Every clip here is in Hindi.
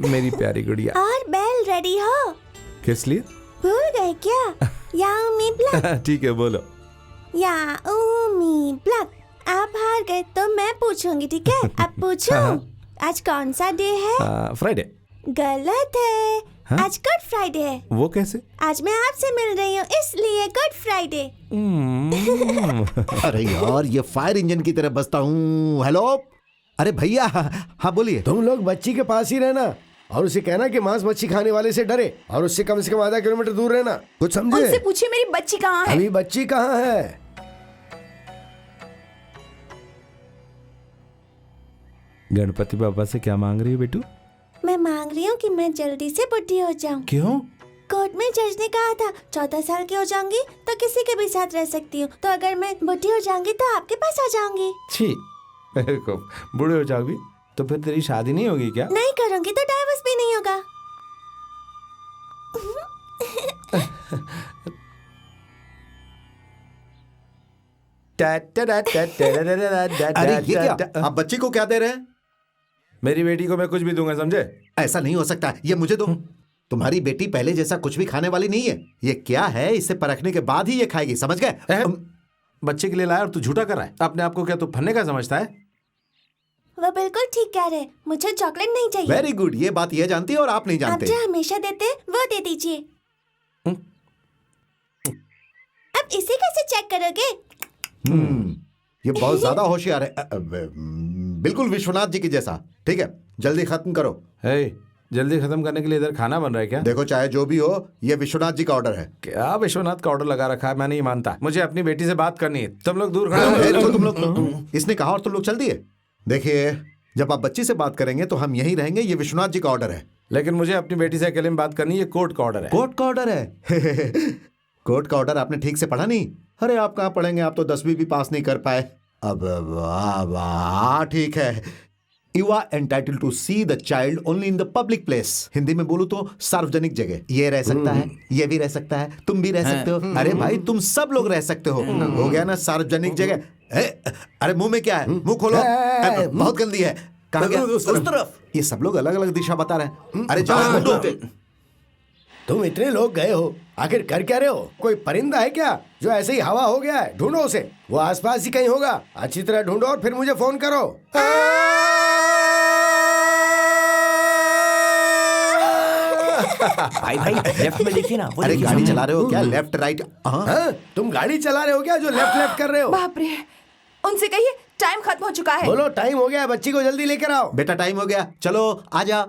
मेरी प्यारी गुड़िया। और बेल रेडी हो? किस लिए? भूल गए क्या? याओमी ब्लैक। ठीक है बोलो। याओमी ब्लैक। आप हार गए तो मैं पूछूंगी, ठीक है? अब पूछूं? आज कौन सा डे है? फ्राइडे। गलत है। हाँ? आज गुड फ्राइडे है। वो कैसे? आज मैं आपसे मिल रही हूँ इसलिए गुड फ्राइडे। अरे यार ये फायर इंजन की तरह बजता हूँ। हेलो, अरे भैया, हाँ बोलिए। तुम लोग बच्ची के पास ही रहना और उसे कहना कि मांस मच्छी खाने वाले से डरे और उससे कम से कम आधा किलोमीटर दूर रहना। कुछ समझे? उनसे पूछिए मेरी बच्ची कहाँ है? अभी बच्ची कहाँ है? गणपति बाबा से क्या मांग रही हो बेटू? मैं मांग रही हूँ कि मैं जल्दी से बुढ़ी हो जाऊँ। क्यों? कोर्ट में जज ने कहा था 14 साल की हो जाऊंगी तो किसी के भी साथ रह सकती हूँ, तो अगर मैं बुढ़ी हो जाऊंगी तो आपके पास आ जाऊंगी। छी, बूढ़े हो जाओगी तो फिर तेरी शादी नहीं होगी क्या? नहीं करूंगी तो डाइवोर्स भी नहीं होगा। अरे ये क्या, आप बच्ची को क्या दे रहे हैं? मेरी बेटी को मैं कुछ भी दूंगा, समझे? ऐसा नहीं हो सकता, ये मुझे दो। तुम्हारी बेटी पहले जैसा कुछ भी खाने वाली नहीं है। ये क्या है, इसे परखने के बाद ही ये खाएगी, समझ गए? बच्चे के लिए लाया और तू झूठा कर रहा है। अपने आप को क्या तू फन्ने का समझता है? वो बिल्कुल ठीक कह रहे। मुझे चॉकलेट नहीं चाहिए। वेरी गुड, ये बात ये जानती है और आप नहीं आप जानते। जो हमेशा देते वो दे दीजिए। अब इसे कैसे चेक करोगे? ये बहुत ज्यादा होशियार है। बिल्कुल विश्वनाथ जी की जैसा। ठीक है, जल्दी खत्म करो। जल्दी खत्म करने के लिए इधर खाना बन रहा है क्या? देखो, चाहे जो भी हो, ये विश्वनाथ जी का ऑर्डर है। क्या विश्वनाथ का ऑर्डर लगा रखा है? मैं नहीं मानता। मुझे अपनी बेटी से बात करनी है। तुम लोग दूर खड़े हो। तुम लोग, इसने कहा और तुम लोग चल दिए। देखिए, जब आप बच्ची से बात करेंगे तो हम यहीं रहेंगे। ये विश्वनाथ जी का ऑर्डर है। लेकिन मुझे अपनी बेटी से अकेले में बात करनी है। ये कोर्ट का ऑर्डर है। कोर्ट का ऑर्डर है? कोर्ट का ऑर्डर आपने ठीक से पढ़ा नहीं? अरे आप कहाँ पढ़ेंगे, आप तो 10वीं भी पास नहीं कर पाए। अब ठीक है। You are entitled to see the child only in the public place. Hindi में बोलूं तो सार्वजनिक जगह। ये रह सकता है, ये भी रह सकता है, तुम भी रह सकते हो। अरे भाई, तुम सब लोग रह सकते हो। हो गया ना सार्वजनिक जगह? अरे मुंह में क्या है? मुंह खोलो, बहुत गंदी है। कहाँ गया? उस तरफ। ये सब लोग अलग अलग दिशा बता रहे हैं। अरे जाओ। तुम इतने लोग गए हो, आखिर कर क्या रहे हो? कोई परिंदा है क्या जो ऐसे ही हवा हो गया है? ढूंढो उसे, वो आसपास ही कहीं होगा। अच्छी तरह ढूंढो और फिर मुझे फोन करो। भाई लेफ्ट में देखिए ना। अरे गाड़ी चला रहे हो क्या? Left right? तुम गाड़ी चला रहे हो क्या जो लेफ्ट लेफ्ट कर रहे हो? बाप रे, उनसे कहिए टाइम खत्म हो चुका है। बोलो टाइम हो गया है, बच्ची को जल्दी लेकर आओ। बेटा टाइम हो गया, चलो आजा।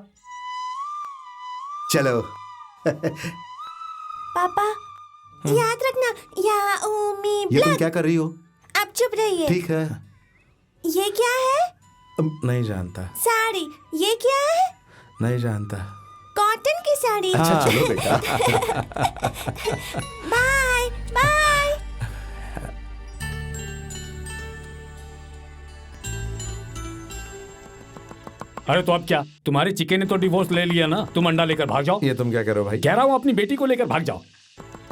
चलो। पापा याद रखना, याओमी ये तुम ब्लैक। क्या कर रही हो? आप चुप रहिए। ठीक है। ये क्या है? नहीं जानता। साड़ी। ये क्या है? नहीं जानता। कॉटन की साड़ी। अच्छा चलो बेटा। Bye bye. अरे तो अब क्या, तुम्हारी चिकन ने तो डिवोर्स ले लिया ना, तुम अंडा लेकर भाग जाओ। ये तुम क्या कह रहे हो भाई? कह रहा हूँ अपनी बेटी को लेकर भाग जाओ।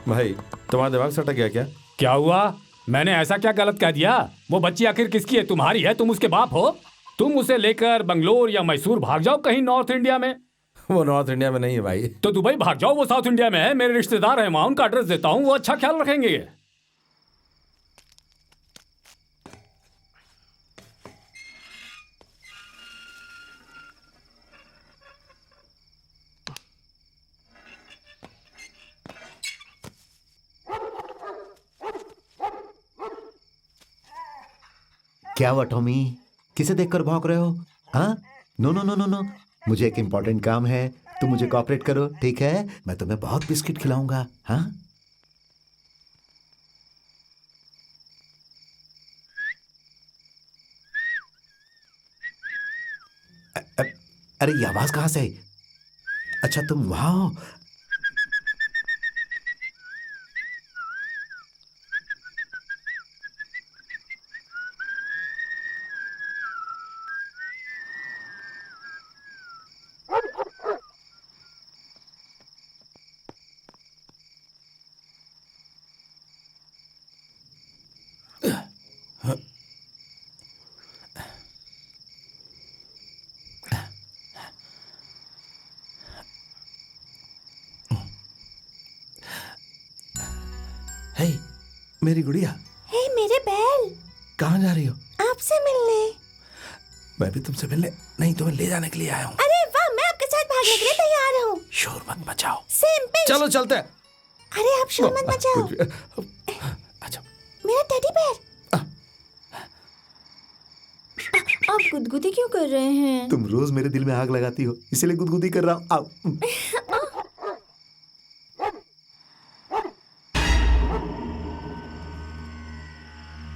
भाई तुम्हारा दिमाग सटक गया क्या? क्या हुआ? मैंने ऐसा क्या गलत कह दिया? वो बच्ची आखिर किसकी है? तुम्हारी है, तुम उसके बाप हो। तुम उसे लेकर बंगलोर या मैसूर भाग जाओ, कहीं नॉर्थ इंडिया में। वो नॉर्थ इंडिया में नहीं है भाई। तो दुबई भाग जाओ, वो साउथ इंडिया में है। मेरे रिश्तेदार हैं वहां, उनका एड्रेस देता हूँ, वो अच्छा ख्याल रखेंगे। क्या हुआ टॉमी, किसे देखकर भौंक रहे हो? हाँ, no no no no no, मुझे एक इम्पोर्टेंट काम है। तुम मुझे कोऑपरेट करो, ठीक है? मैं तुम्हें बहुत बिस्किट खिलाऊंगा। हाँ, अरे ये आवाज कहां से आई? अच्छा तुम वहां हो। मेरी गुड़िया, हे मेरे बैल, कहाँ जा रही हो? आपसे मिलने। मैं भी तुमसे मिलने नहीं, तुम्हें ले जाने के लिए आया हूँ। अरे वाह, मैं आपके साथ भागने के लिए तैयार हूँ। शोर मत मचाओ। Same pinch. चलो चलते हैं। अरे आप शोर मत मचाओ। अच्छा, मेरा टेडी बेयर। आप गुदगुदी क्यों कर रहे हैं? तुम रोज मेरे दिल में आग लगाती हो, इसलिए गुदगुदी कर रहा हूँ। आओ।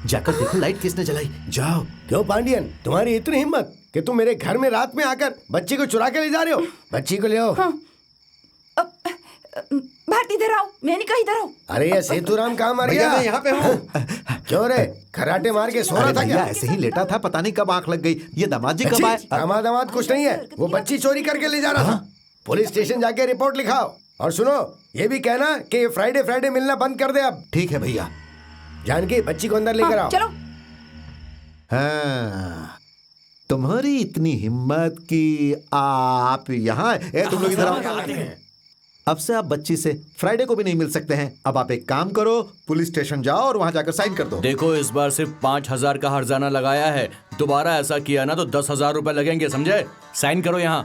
जाकर देखो लाइट किसने जलाई। जाओ। क्यों पांडियन, तुम्हारी इतनी हिम्मत कि तुम मेरे घर में रात में आकर बच्ची को चुरा के ले जा रहे हो? बच्ची को ले आओ। भारती इधर आओ, मैं नहीं कहा इधर आओ। अरे ये सेतुराम कहाँ मर भैया गया? मैं यहाँ पे हूँ। क्यों रे, खराटे मार के सो रहा अरे था भैया क्या? ऐसे ही लेटा था, पता नहीं कब आंख लग गई। ये दामाद जी कब आए? दामाद कुछ नहीं है, वो बच्ची चोरी करके ले जा रहा था। पुलिस स्टेशन जाके रिपोर्ट लिखाओ और सुनो, ये भी कहना कि फ्राइडे फ्राइडे मिलना बंद कर दे अब। ठीक है भैया। जानकी, बच्ची को अंदर लेकर आओ। चलो। हाँ, तुम्हारी इतनी हिम्मत कि आप यहाँ तुम लोग इधर आओ। अब से आप बच्ची से फ्राइडे को भी नहीं मिल सकते हैं। अब आप एक काम करो, पुलिस स्टेशन जाओ और वहां जाकर साइन कर दो। देखो इस बार सिर्फ 5,000 का हर्जाना लगाया है, दोबारा ऐसा किया ना तो 10,000 रुपए लगेंगे, समझे? साइन करो यहाँ।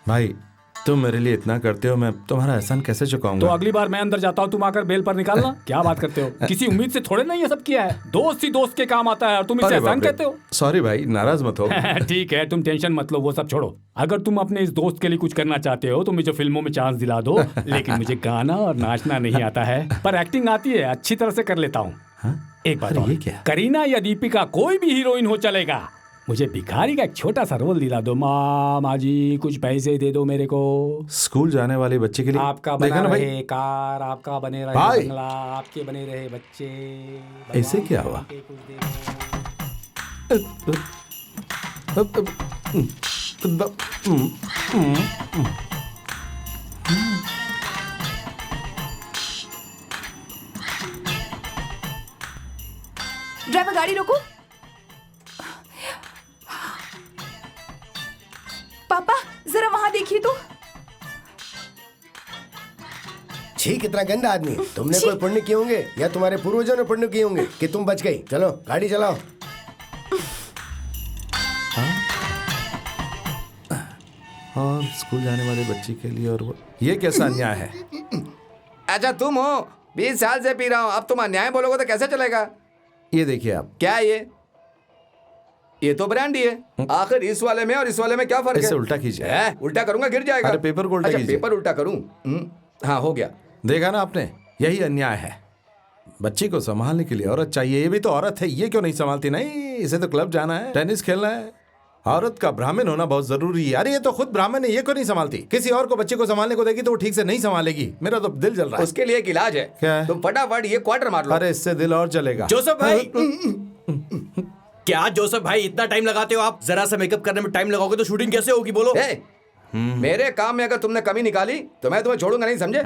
भाई तुम मेरे लिए इतना करते हो, मैं तुम्हारा एहसान कैसे तो चुकाऊंगा? अगली बार मैं अंदर जाता हूँ, तुम आकर बेल पर निकालना। क्या बात करते हो? किसी उम्मीद से थोड़े ना ये सब किया है। दोस्त ही दोस्त के काम आता है और तुम इसे एहसान कहते हो। सॉरी भाई, नाराज मत हो। ठीक है, तुम टेंशन मत लो, वो सब छोड़ो। अगर तुम अपने इस दोस्त के लिए कुछ करना चाहते हो तो मुझे फिल्मों में चांस दिला दो। लेकिन मुझे गाना और नाचना नहीं आता है, पर एक्टिंग आती है, अच्छी तरह से कर लेता हूँ। एक बात और, ये क्या? करीना या दीपिका कोई भी हीरोइन हो चलेगा। मुझे भिखारी का एक छोटा सा रोल दिला दो। माँ जी कुछ पैसे दे दो मेरे को। स्कूल जाने वाली बच्चे के लिए आपका देखा बना ना भाई, रहे कार, आपका बने रहे भाई। बंगला, आपके बने रहे बच्चे। ऐसे क्या हुआ? ड्राइवर गाड़ी रोको। पापा जरा वहां देखिए तो। छी, कितना गंदा आदमी। तुमने कोई पुण्य किए होंगे या तुम्हारे पूर्वजों ने पुण्य किए होंगे कि तुम बच गई। चलो गाड़ी चलाओ। और स्कूल जाने वाले बच्चे के लिए, और वो ये कैसा अन्याय है? अच्छा तुम हो, 20 साल से पी रहा हूँ, अब तुम अन्याय बोलोगे तो कैसे चलेगा? ये देखिए आप, क्या ये तो ब्रांडी है। आखिर इस वाले में और इस वाले में क्या फर्क है? इसे उल्टा कीजिए। उल्टा करूंगा गिर जाएगा। अरे पेपर को उल्टा अच्छा, कीजिए। पेपर उल्टा करूं? हाँ हो गया। देखा ना आपने, यही अन्याय है। बच्ची को संभालने के लिए औरत चाहिए, ये भी तो औरत है, ये क्यों नहीं संभालती? नहीं, इसे तो क्लब जाना है, टेनिस खेलना है। औरत का ब्राह्मण होना बहुत जरूरी है। अरे ये तो खुद ब्राह्मण है, ये क्यों नहीं संभालती? किसी और को बच्चे को संभालने को देगी तो वो ठीक से नहीं संभालेगी। मेरा तो दिल जल रहा है। उसके लिए एक इलाज है। क्या है? तुम फटाफट ये क्वार्टर मार लो। अरे इससे दिल और चलेगा। जोसेफ भाई। क्या जोसेफ भाई इतना टाइम लगाते हो आप? जरा सा मेकअप करने में टाइम लगाओगे तो शूटिंग कैसे होगी बोलो? मेरे काम में अगर तुमने कमी निकाली तो मैं तुम्हें छोड़ूंगा नहीं, समझे?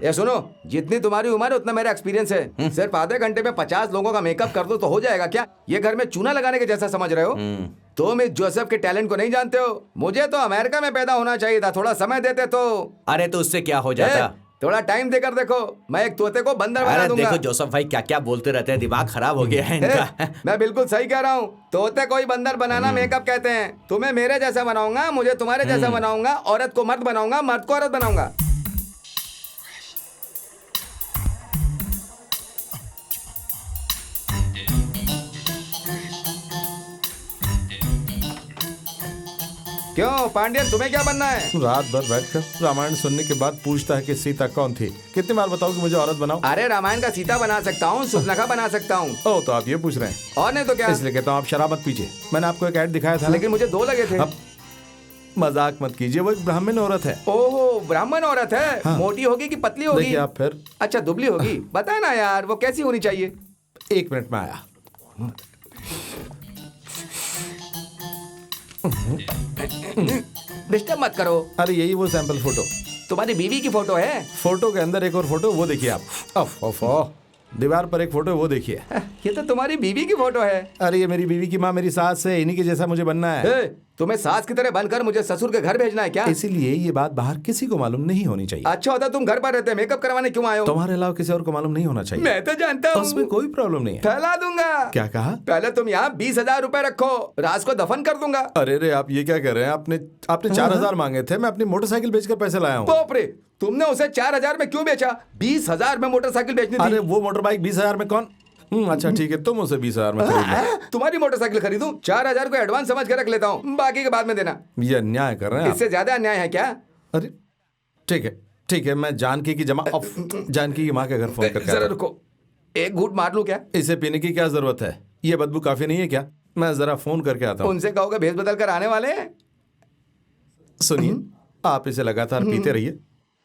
ये सुनो, जितनी तुम्हारी उम्र है उतना मेरा एक्सपीरियंस है। सिर्फ आधे घंटे में 50 लोगों का मेकअप कर दो तो हो जाएगा क्या? ये घर में चूना लगाने के जैसा समझ रहे हो? तुम इस जोसेफ के टैलेंट को नहीं जानते हो। मुझे तो अमेरिका में पैदा होना चाहिए था, थोड़ा समय देते तो। अरे तो उससे क्या हो जाता? थोड़ा टाइम देकर देखो, मैं एक तोते को बंदर बना अरे दूंगा। देखो जोसेफ भाई क्या क्या बोलते रहते हैं, दिमाग खराब हो गया है इनका। मैं बिल्कुल सही कह रहा हूँ। तोते को ही बंदर बनाना मेकअप कहते हैं। तुम्हें मेरे जैसा बनाऊंगा, मुझे तुम्हारे जैसा बनाऊंगा, औरत को मर्द बनाऊंगा, मर्द को औरत बनाऊंगा। क्यों पांड्यन, तुम्हें क्या बनना है? रात भर बैठकर रामायण सुनने के बाद पूछता है कि सीता कौन थी। कितनी बार बताओ कि मुझे औरत बनाओ? अरे रामायण का सीता बना सकता हूँ, सुर्पनखा बना सकता हूँ। ओ तो आप ये पूछ रहे हैं? और नहीं तो क्या? इसलिए कहता हूँ आप शराब मत पीजिए। मैंने आपको एक ऐड दिखाया था, लेकिन मुझे 2 लगे थे। अब मजाक मत कीजिए, वो एक ब्राह्मण औरत है। ओहो, ब्राह्मण औरत है। हाँ। मोटी होगी कि पतली होगी? देखिए आप फिर। अच्छा दुबली होगी। बता ना यार, वो कैसी होनी चाहिए? 1 मिनट में आया। डिस्टर्ब मत करो। अरे यही वो सैंपल फोटो। तुम्हारी बीवी की फोटो है? फोटो के अंदर एक और फोटो, वो देखिए आप। दीवार पर एक फोटो, वो देखिए। ये तो तुम्हारी बीवी की फोटो है। अरे ये मेरी बीवी की माँ, मेरी सास है, इन्हीं के जैसा मुझे बनना है। तुम्हें सास की तरह बनकर मुझे ससुर के घर भेजना है क्या? इसीलिए ये बात बाहर किसी को मालूम नहीं होनी चाहिए। अच्छा होता तुम घर पर रहते, मेकअप करवाने क्यों आए हो? तुम्हारे अलावा किसी और को मालूम नहीं होना चाहिए। मैं तो जानता हूँ। उसमें कोई प्रॉब्लम नहीं है। फैला दूंगा। क्या कहा? पहले तुम यहाँ 20,000 रुपए रखो, राज को दफन कर दूंगा। अरे रे, आप ये क्या कर रहे हैं? आपने 4,000 मांगे थे, मैं अपनी मोटरसाइकिल बेचकर पैसे लाया हूँ। बाप रे, तुमने उसे 4,000 में क्यों बेचा? 20,000 में मोटरसाइकिल बेचनी थी। अरे वो मोटर बाइक 20,000 में कौन? अच्छा ठीक है, तुम उसे 20,000 में खरीद लो। तुम्हारी मोटरसाइकिल खरीदूं? 4,000 को एडवांस समझ के रख लेता हूँ, बाकी के बाद में देना। ये अन्याय कर रहे हैं इससे ज्यादा अन्याय है क्या? आप। अरे ठीक है, मैं जानकी की माँ के घर फोन करके जरा आता हूं। रुको, एक घूंट मार लूं क्या? इसे पीने की क्या जरूरत है? ये बदबू काफी नहीं है क्या? मैं जरा फोन करके आता हूँ। उनसे कहोगे भेज बदल कर आने वाले हैं। सुनिए, आप इसे लगातार पीते रहिए,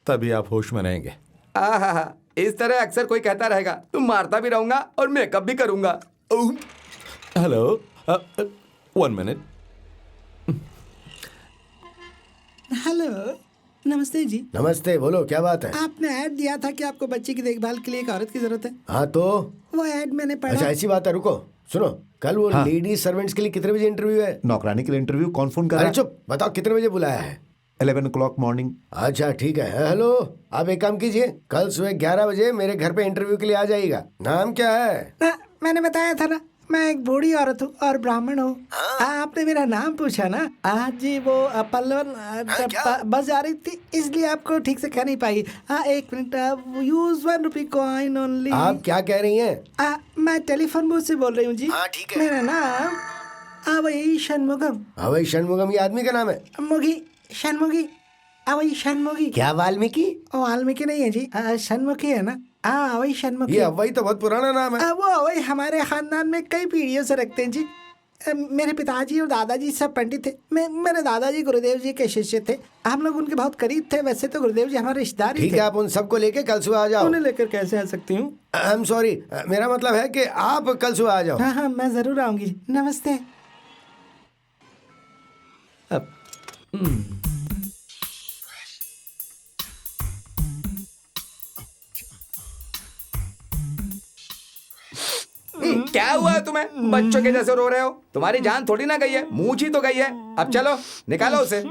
तभी आप होश में रहेंगे। आहा, इस तरह अक्सर कोई कहता रहेगा, तुम मारता भी रहूंगा और मेकअप भी करूंगा। Hello, 1 minute. हेलो, नमस्ते जी। नमस्ते, बोलो क्या बात है? आपने ऐड दिया था कि आपको बच्चे की देखभाल के लिए एक औरत की जरूरत है। हाँ तो वो ऐड मैंने अच्छा, पढ़ा। ऐसी बात है, रुको सुनो। कल वो लेडी सर्वेंट्स के लिए कितने बजे इंटरव्यू है? नौकरानी के लिए इंटरव्यू कौन फोन कर रहा अरे है? चुप, बताओ कितने बजे बुलाया है? 11 o'clock मॉर्निंग। अच्छा ठीक है। हेलो, आप एक काम कीजिए, कल सुबह 11 बजे मेरे घर पे इंटरव्यू के लिए आ जाइएगा। नाम क्या है? मैंने बताया था ना, मैं एक बूढ़ी औरत हूँ और ब्राह्मण हूँ। आपने मेरा नाम पूछा ना। आज जी वो पल्लवन बस जा रही थी, इसलिए आपको ठीक से कह नहीं पाई। एक minute, use 1 rupee coin only. आप क्या कह रही हैं? मैं टेलीफोन बूथ से बोल रही हूँ जी। ठीक है। मेरा नाम अवई षणमुगम। अवई षणमुगम ये आदमी का नाम है? मुगी षणमुगी, अवई षणमुगी। क्या वाल्मीकि? वाल्मीकि नहीं है जी, षणमुखी है ना। अवई षणमुखी। ये अवई तो बहुत पुराना नाम है। वो अवई हमारे खानदान में कई पीढ़ियों से रखते हैं जी। मेरे पिताजी और दादाजी सब पंडित थे। मेरे दादाजी गुरुदेव जी के शिष्य थे। हम लोग उनके बहुत करीब थे। वैसे तो गुरुदेव जी हमारे रिश्तेदार ही थे। ठीक है, आप उन सबको लेके कल सुबह आ जाओ। उन्हें लेकर कैसे आ सकती हूँ? आई एम सॉरी, मेरा मतलब है कि आप कल सुबह आ जाओ। हाँ, मैं जरूर आऊंगी। नमस्ते। क्या हुआ है तुम्हें? बच्चों के जैसे रो रहे हो? तुम्हारी जान थोड़ी ना गई है, मूंछ ही तो गई है। अब चलो निकालो उसे।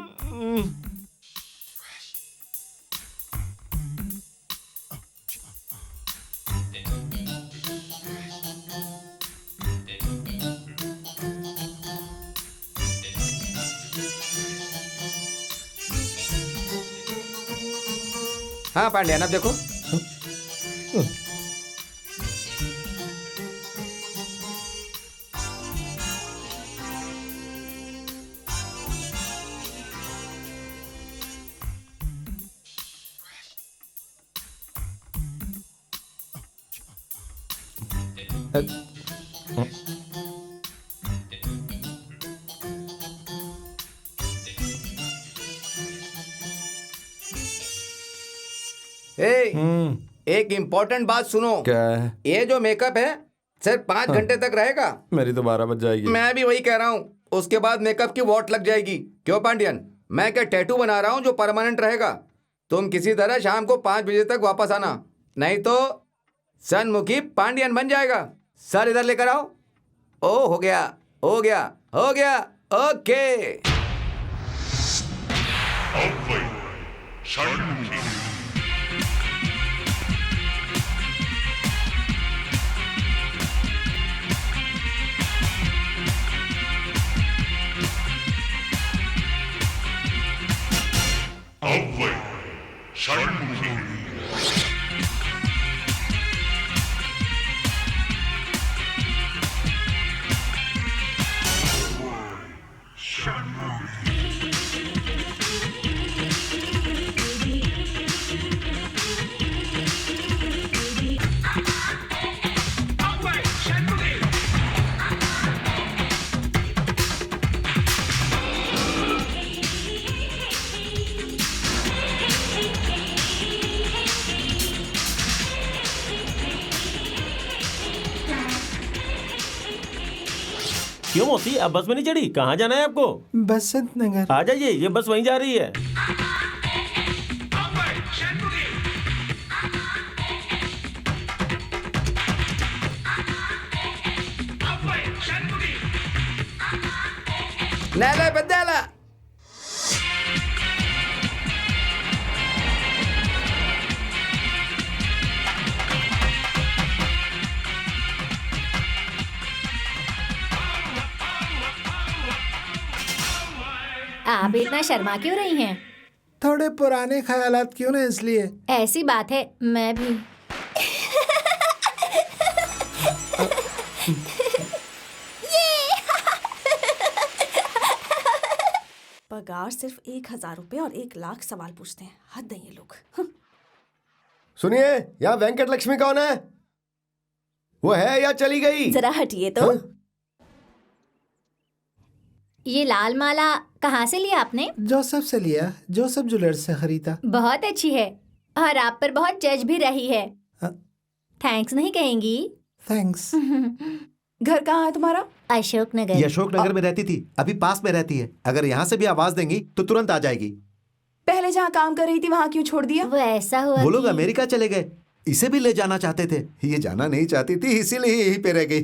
हाँ पांड्यान, अब देखो। एक इम्पोर्टेंट बात सुनो। क्या है? ये जो मेकअप है सिर्फ 5 घंटे तक रहेगा। मेरी तो 12 बज जाएगी। मैं भी वही कह रहा हूँ, उसके बाद मेकअप की वॉट लग जाएगी। क्यों पांडियन? मैं क्या टैटू बना रहा हूँ जो परमानेंट रहेगा? तुम किसी तरह शाम को 5 बजे तक वापस आना, नहीं तो सनमुखी पांडियन बन जाएगा। सर इधर लेकर आओ। ओ हो गया, हो गया, हो गया। ओके। क्यों मोती, अब बस में नहीं चढ़ी? कहाँ जाना है आपको? बसंत नगर। आ जाइए, ये बस वहीं जा रही है। నేలే పెద్దేలా आप इतना शर्मा क्यों रही हैं? थोड़े पुराने ख्यालात क्यों ना, इसलिए। ऐसी बात है, मैं भी। पगार सिर्फ 1,000 रुपए और 1,00,000 सवाल पूछते हैं। हद है ये लोग। सुनिए, यहाँ वेंकट लक्ष्मी कौन है? वो है या चली गई? जरा हटिए तो। ये लाल माला कहाँ से लिया आपने? जोसेफ से लिया, जोसेफ ज्वेलर्स से खरीदा। बहुत अच्छी है और आप पर बहुत जज भी रही है। थैंक्स नहीं कहेंगी? थैंक्स। घर कहाँ है तुम्हारा? अशोक नगर। ये अशोक नगर में रहती थी, अभी पास में रहती है। अगर यहाँ से भी आवाज देंगी तो तुरंत आ जाएगी। पहले जहाँ काम कर रही थी वहाँ क्यों छोड़ दिया? वो ऐसा हुआ वो लोग कि- अमेरिका चले गए, इसे भी ले जाना चाहते थे। ये जाना नहीं चाहती थी, इसीलिए यहीं पे रह गई।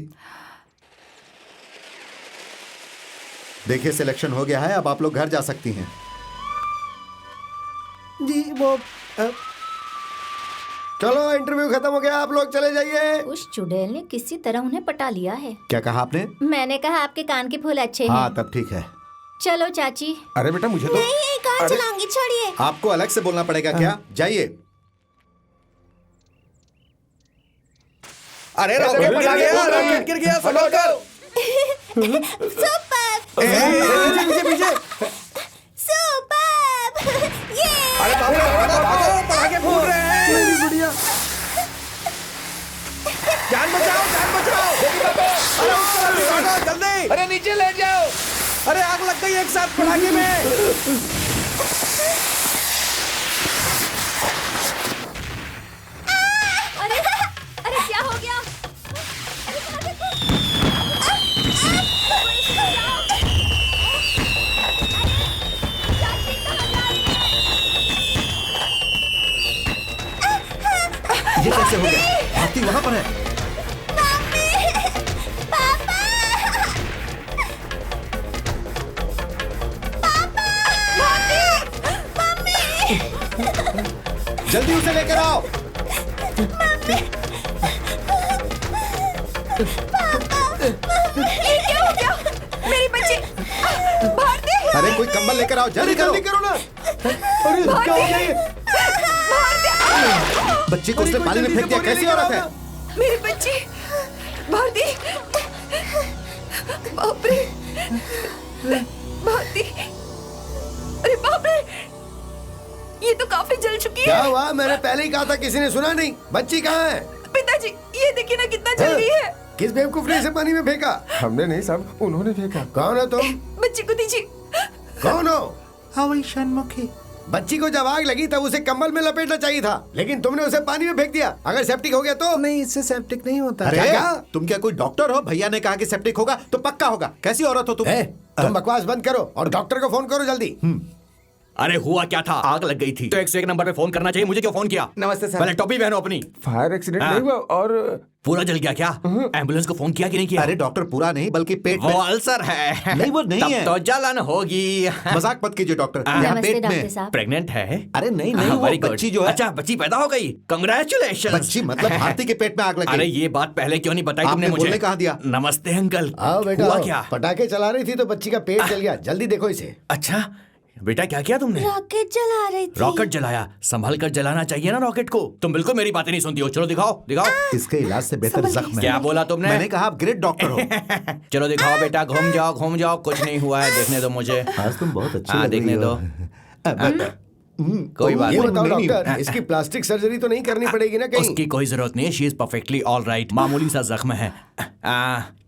देखिए सिलेक्शन हो गया है, अब आप लोग घर जा सकती हैं। जी वो चलो इंटरव्यू खत्म हो गया, आप लोग चले जाइए। उस चुड़ैल ने किसी तरह उन्हें पटा लिया है। क्या कहा आपने? मैंने कहा आपके कान के फूल अच्छे हाँ हैं। तब ठीक है। चलो चाची। अरे बेटा मुझे तो नहीं, कार चलाऊंगी, छोड़िए। आपको अलग से बोलना पड़ेगा क्या? जाइए। अरे रॉकेट गिर गया, रॉकेट गिर गया, संभाल कर। सुपर पीछे पीछे। सुपर ये अरे भागो भागो भागो, पटाखे फूट रहे हैं। बढ़िया। जान बचाओ, जान बचाओ। अरे ऊपर भागो जल्दी। अरे नीचे ले जाओ। अरे आग लग गई एक साथ पटाखे में। अरे अरे क्या हो गया? ये कैसे हो गया? हाथी वहाँ पर है। जल्दी उसे लेकर आओ। ये क्या हो गया? मेरी बच्ची भारती। अरे कोई कंबल लेकर आओ, जल्दी करो। करो ना। अरे क्या हो गया ये? बच्ची को उसने पानी में फेंक दिया, कैसी औरत है? मेरी बच्ची भारती। बाप रे भारती। अरे बाप रे, ये तो काफी जल चुकी है। क्या हुआ? मैंने पहले ही कहा था, किसी ने सुना नहीं। बच्ची कहाँ है? पिताजी ये देखिए ना कितना जल रही है। किस बेवकूफ ने इसे पानी में फेंका? हमने नहीं साहब, उन्होंने फेंका। कौन हो तुम? बच्ची को दीजिए। कौन हो? हवई षणमुखी। बच्ची को जब आग लगी तब उसे कंबल में लपेटना चाहिए था, लेकिन तुमने उसे पानी में फेंक दिया। अगर सेप्टिक हो गया तो? नहीं, इससे सेप्टिक नहीं होता। अरे क्या? तुम क्या कोई डॉक्टर हो? भैया ने कहा कि सेप्टिक होगा तो पक्का होगा। कैसी औरत हो तुम? तुम बकवास बंद करो और डॉक्टर को फोन करो जल्दी। अरे हुआ क्या था? आग लग गई थी तो 101 नंबर पे फोन करना चाहिए। मुझे क्यों फोन किया? नमस्ते सर। पहले टोपी पहनो अपनी। फायर एक्सीडेंट हाँ। नहीं हुआ और पूरा जल गया क्या? एम्बुलेंस को फोन किया कि नहीं किया? अरे डॉक्टर पूरा नहीं बल्कि पेट वो में। अल्सर है। नहीं, वो नहीं तब है। तो जलन होगी। मजाक मत कीजिए डॉक्टर, यहाँ नमस्ते पेट डॉक्टर में। साहब। प्रेग्नेंट है? अरे नहीं नहीं, वो Very good। बच्ची जो है। अच्छा बच्ची पैदा हो गई, कंग्रेचुलेशन। बच्ची मतलब भारती के पेट में आग लग अरे गई। ये बात पहले क्यों नहीं बताई तुमने आपने मुझे? बोलने कहाँ दिया? नमस्ते अंकल। आओ बेटा हुआ आओ। क्या? पटाखे चला रही थी तो बच्ची का पेट जल गया। जल्दी देखो इसे। अच्छा बेटा क्या किया तुमने? रॉकेट जला रही थी। रॉकेट जलाया? संभल कर जलाना चाहिए ना रॉकेट को। तुम बिल्कुल मेरी बातें नहीं सुनती हो। चलो दिखाओ दिखाओ। इसके इलाज से बेहतर जख्म है। क्या बोला तुमने? मैंने कहा आप ग्रेट डॉक्टर हो। चलो दिखाओ बेटा, घूम जाओ। कुछ नहीं हुआ है, देखने दो मुझे। आज तुम बहुत अच्छी हाँ लग रही देखने हो। दो। कोई बात ये नहीं। बताओ नहीं, डॉक्टर, इसकी प्लास्टिक सर्जरी तो नहीं करनी पड़ेगी ना कहीं? उसकी कोई जरूरत नहीं है। She is perfectly all right. मामूली सा जख्म है।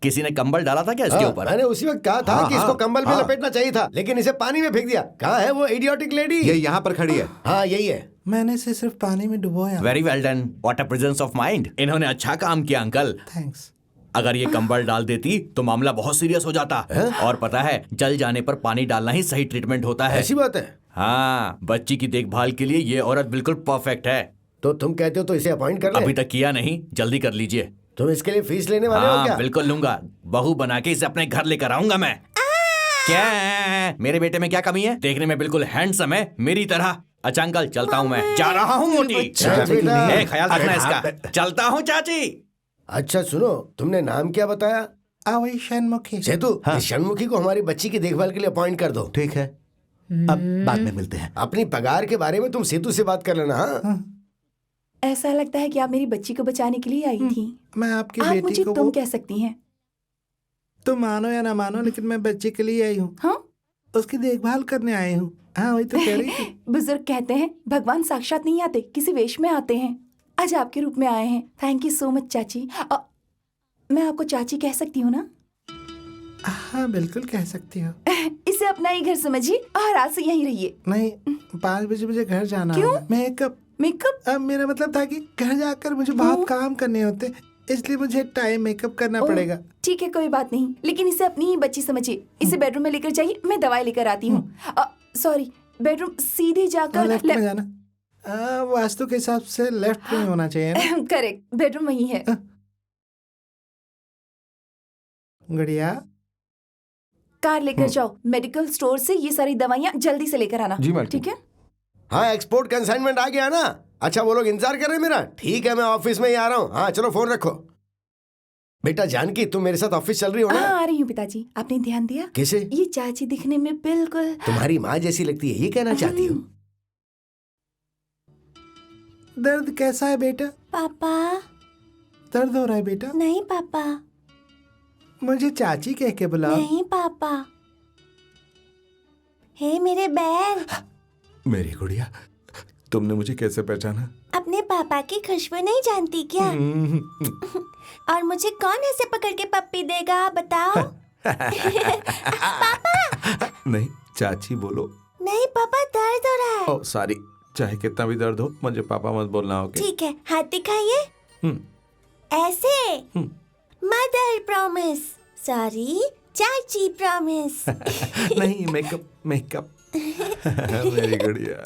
किसी ने कंबल डाला था क्या इसके ऊपर? मैंने उसी वक्त कहा था कि इसको कंबल में लपेटना चाहिए था, लेकिन इसे पानी में फेंक दिया। कहाँ है वो इडियोटिक लेडी? ये यहाँ पर खड़ी है। हाँ यही है। मैंने इसे सिर्फ पानी में डुबोया। Very well done. What a presence of mind. इन्होंने अच्छा काम किया अंकल। थैंक्स। अगर ये कंबल डाल देती तो मामला बहुत सीरियस हो जाता। और पता है, जल जाने पर पानी डालना ही सही ट्रीटमेंट होता है। ऐसी बात है? हाँ, बच्ची की देखभाल के लिए ये औरत बिल्कुल परफेक्ट है। तो तुम कहते हो तो इसे अपॉइंट कर ले। अभी तक किया नहीं, जल्दी कर लीजिए। तुम इसके लिए फीस लेने वाले हो हाँ क्या? बिल्कुल लूंगा। बहू बना के इसे अपने घर लेकर आऊंगा मैं। क्या मेरे बेटे में क्या कमी है? देखने में बिल्कुल हैंडसम है मेरी तरह। अच्छा अंकल चलता हूँ, मैं जा रहा हूँ मोटी। ए, ख्याल रखना इसका। चलता हूँ चाची। अच्छा सुनो, तुमने नाम क्या बताया? आवई षणमुखी। सेतु, इस षणमुखी को हमारी बच्ची की देखभाल के लिए अपॉइंट कर दो। ठीक है, अब बाद में मिलते हैं। अपनी पगार के बारे में तुम सेतु से बात कर लेना। हाँ? ऐसा लगता है कि आप मेरी बच्ची को बचाने के लिए आई थी। मैं आपकी आप बेटी मुझे को तुम कह सकती हैं। तुम मानो या ना मानो, लेकिन मैं बच्चे के लिए आई हूँ। हाँ, उसकी देखभाल करने आई हूँ। हाँ वही तो कह रही थी। बुजुर्ग कहते हैं भगवान साक्षात नहीं आते, किसी वेश में आते हैं। आज आपके रूप में आए हैं। थैंक यू सो मच चाची। मैं आपको चाची कह सकती हूँ ना? हाँ बिल्कुल कह सकती हो। इसे अपना ही घर समझिए और आज से यहीं रहिए। नहीं, 5 बजे मुझे घर जाना। क्यों? मेकअप अब मेरा मतलब था कि घर जाकर मुझे बहुत काम करने होते, इसलिए मुझे टाइम मेकअप करना पड़ेगा। ठीक है कोई बात नहीं, लेकिन इसे अपनी ही बच्ची समझिए। इसे बेडरूम में लेकर जाइए, मैं दवाई लेकर आती हूँ। सॉरी, बेडरूम सीधे जाकर लेफ्ट में जाना। वास्तु के हिसाब से लेफ्ट में होना चाहिए ना? करेक्ट, बेडरूम वही है। गुड़िया, कार लेकर जाओ मेडिकल स्टोर से। ये सारी दवाइयाँ जल्दी से लेकर आना। जी मैडम। ठीक है। हाँ, एक्सपोर्ट कंसाइनमेंट आ गया ना? अच्छा वो लोग इंतजार कर रहे हैं मेरा। ठीक है, मैं ऑफिस में ही आ रहा हूँ। हाँ चलो फोन रखो। बेटा जानकी, तुम मेरे साथ ऑफिस चल रही हो ना? हाँ आ रही हूँ पिताजी। आपने ध्यान दिया? किसे? ये चाची दिखने में बिल्कुल तुम्हारी माँ जैसी लगती है, ये कहना चाहती हूँ? दर्द कैसा है बेटा? पापा। दर्द हो रहा है बेटा? नहीं पापा। मुझे चाची कह के बुलाओ। नहीं पापा। हे मेरे बैल। मेरी गुड़िया, तुमने मुझे कैसे पहचाना? अपने पापा की खुशबू नहीं जानती क्या? और मुझे कौन ऐसे पकड़ के पप्पी देगा बताओ? पापा। नहीं, चाची बोलो। नहीं पापा, दर्द हो रहा है। ओ सॉरी, चाहे कितना भी दर्द हो मुझे पापा मत बोलना। ओके ठीक है, हाथ दिखाइए। ऐसे। Mother promise. सॉरी, चाची प्रॉमिस। नहीं, मेकअप मेरी गुड़िया।